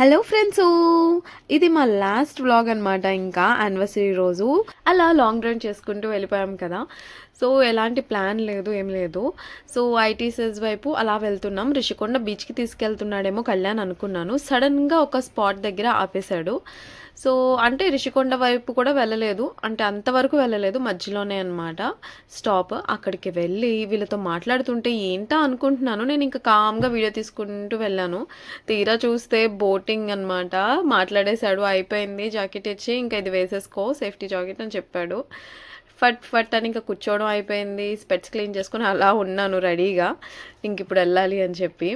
Hello friends, ఇది మా last vlog అనమాట. ఇంకా యానివర్సరీ రోజు అలా లాంగ్ డ్రైవ్ చేసుకుంటూ వెళ్ళిపోయాం కదా. సో ఎలాంటి ప్లాన్ లేదు, ఏం లేదు. సో ఐటీసెస్ వైపు అలా వెళ్తున్నాం. రిషికొండ బీచ్కి తీసుకెళ్తున్నాడేమో కళ్యాణ్ అనుకున్నాను. సడన్గా ఒక స్పాట్ దగ్గర ఆపేశాడు. సో అంటే రిషికొండ వైపు కూడా వెళ్ళలేదు, అంటే అంతవరకు వెళ్ళలేదు, మధ్యలోనే అనమాట స్టాప్. అక్కడికి వెళ్ళి వీళ్ళతో మాట్లాడుతుంటే ఏంటా అనుకుంటున్నాను. నేను ఇంకా కామ్గా వీడియో తీసుకుంటూ వెళ్ళాను. తీరా చూస్తే బోటింగ్ అనమాట. మాట్లాడేశాడు, అయిపోయింది, జాకెట్ ఇచ్చి ఇంకా ఇది వేసేసుకో సేఫ్టీ జాకెట్ అని చెప్పాడు. ఫట్ ఫట్ అని ఇంకా కూర్చోవడం అయిపోయింది. స్పెట్స్ క్లీన్ చేసుకొని అలా ఉన్నాను రెడీగా, ఇంక ఇప్పుడు వెళ్ళాలి అని చెప్పి.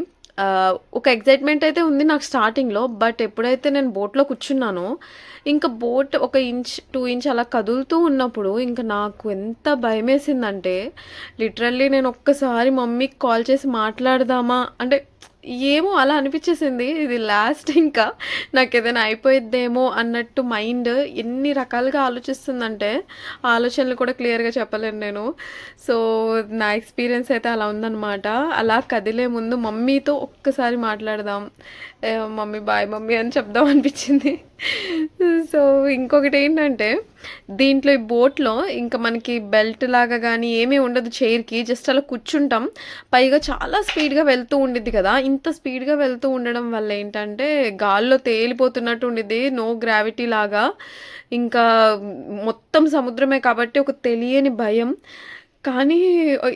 ఒక ఎగ్జైట్మెంట్ అయితే ఉంది నాకు స్టార్టింగ్లో. బట్ ఎప్పుడైతే నేను బోట్లో కూర్చున్నానో, ఇంకా బోట్ 1 ఇంచ్ 2 ఇంచ్ అలా కదులుతూ ఉన్నప్పుడు ఇంకా నాకు ఎంత భయం వేసిందంటే, లిటరల్లీ నేను ఒక్కసారి మమ్మీకి కాల్ చేసి మాట్లాడదామా అంటే ఏమో అలా అనిపించేసింది. ఇది లాస్ట్, ఇంకా నాకు ఏదైనా అయిపోయిద్దేమో అన్నట్టు మైండ్ ఎన్ని రకాలుగా ఆలోచిస్తుందంటే ఆలోచనలు కూడా క్లియర్గా చెప్పలేను నేను. సో నా ఎక్స్పీరియన్స్ అయితే అలా ఉందన్నమాట. అలా కదిలే ముందు మమ్మీతో ఒక్కసారి మాట్లాడదాం, మమ్మీ బాయ్ మమ్మీ అని చెప్దాం అనిపించింది. సో ఇంకొకటి ఏంటంటే, దీంట్లో ఈ బోట్లో ఇంకా మనకి బెల్ట్ లాగా కానీ ఏమీ ఉండదు చైర్కి, జస్ట్ అలా కూర్చుంటాం. పైగా చాలా స్పీడ్గా వెళ్తూ ఉండిద్ది కదా. ఇంత స్పీడ్గా వెళ్తూ ఉండడం వల్ల ఏంటంటే గాల్లో తేలిపోతున్నట్టు ఉండిద్ది, నో గ్రావిటీ లాగా. ఇంకా మొత్తం సముద్రమే కాబట్టి ఒక తెలియని భయం, కానీ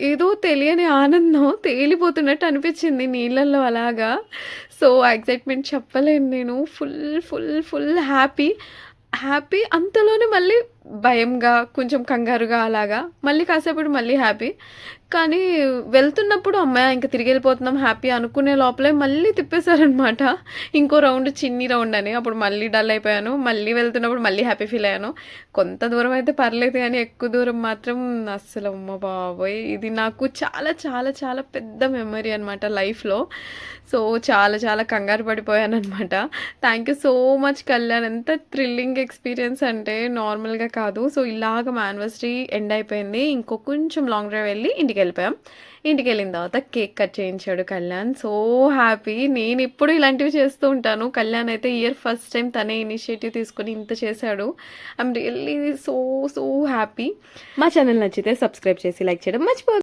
ఏదో తెలియని ఆనందం, తేలిపోతున్నట్టు అనిపించింది నీళ్ళల్లో అలాగా. సో ఎక్సైట్మెంట్ చెప్పలేను నేను. Full full full happy happy, అంతలోనే మళ్ళీ భయంగా, కొంచెం కంగారుగా అలాగా. మళ్ళీ కాసేపటి మళ్ళీ హ్యాపీ. కానీ వెళ్తున్నప్పుడు అమ్మాయి ఇంకా తిరిగి వెళ్ళిపోతున్నాం హ్యాపీ అనుకునే లోపలే మళ్ళీ తిప్పేశారనమాట. ఇంకో రౌండ్, చిన్ని రౌండ్ అని. అప్పుడు మళ్ళీ డల్ అయిపోయాను. మళ్ళీ వెళ్తున్నప్పుడు మళ్ళీ హ్యాపీ ఫీల్ అయ్యాను. కొంత దూరం అయితే పర్లేదు, కానీ ఎక్కువ దూరం మాత్రం అస్సలు అమ్మ బాబోయ్, ఇది నాకు చాలా చాలా చాలా పెద్ద మెమరీ అనమాట లైఫ్లో. సో చాలా చాలా కంగారు పడిపోయాను అనమాట. Thank you so much Kalyan. ఎంత థ్రిల్లింగ్ ఎక్స్పీరియన్స్ అంటే నార్మల్గా కాదు. సో ఇలాగ మా యానివర్సరీ ఎండ్ అయిపోయింది. ఇంకో కొంచెం లాంగ్ డ్రైవ్ వెళ్ళి ఇంటికి వెళ్ళిపోయాం. ఇంటికి వెళ్ళిన తర్వాత కేక్ కట్ చేయించాడు కళ్యాణ్. So happy. నేను ఇప్పుడు ఇలాంటివి చేస్తూ ఉంటాను. కళ్యాణ్ అయితే ఇయర్ ఫస్ట్ టైం తనే ఇనిషియేటివ్ తీసుకొని ఇంత చేశాడు. I'm really so so happy. మా ఛానల్ నచ్చితే సబ్స్క్రైబ్ చేసి లైక్ చేయడం మర్చిపోదు.